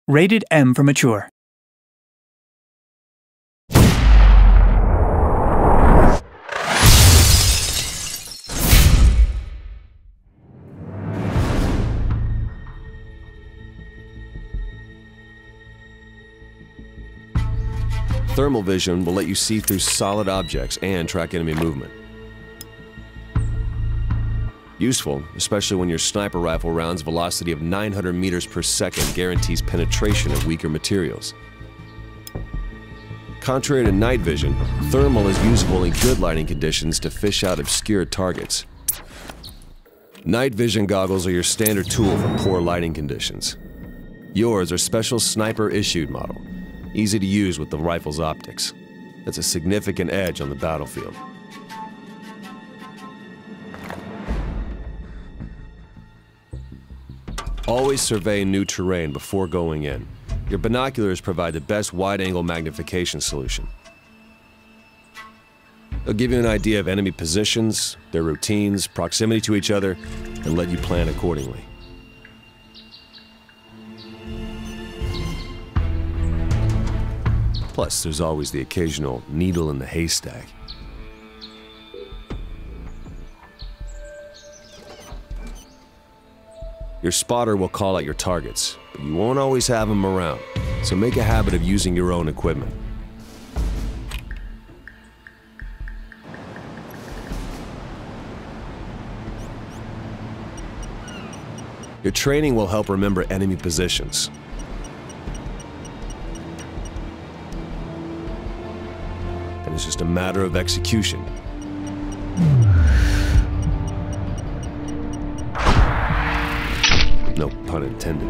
Rated M for mature. Thermal vision will let you see through solid objects and track enemy movement. Useful, especially when your sniper rifle round's velocity of 900 meters per second guarantees penetration of weaker materials. Contrary to night vision, thermal is useful in good lighting conditions to fish out obscure targets. Night vision goggles are your standard tool for poor lighting conditions. Yours are special sniper-issued model, easy to use with the rifle's optics. That's a significant edge on the battlefield. Always survey new terrain before going in. Your binoculars provide the best wide-angle magnification solution. They'll give you an idea of enemy positions, their routines, proximity to each other, and let you plan accordingly. Plus, there's always the occasional needle in the haystack. Your spotter will call out your targets, but you won't always have them around, so make a habit of using your own equipment. Your training will help remember enemy positions. And it's just a matter of execution. No pun intended.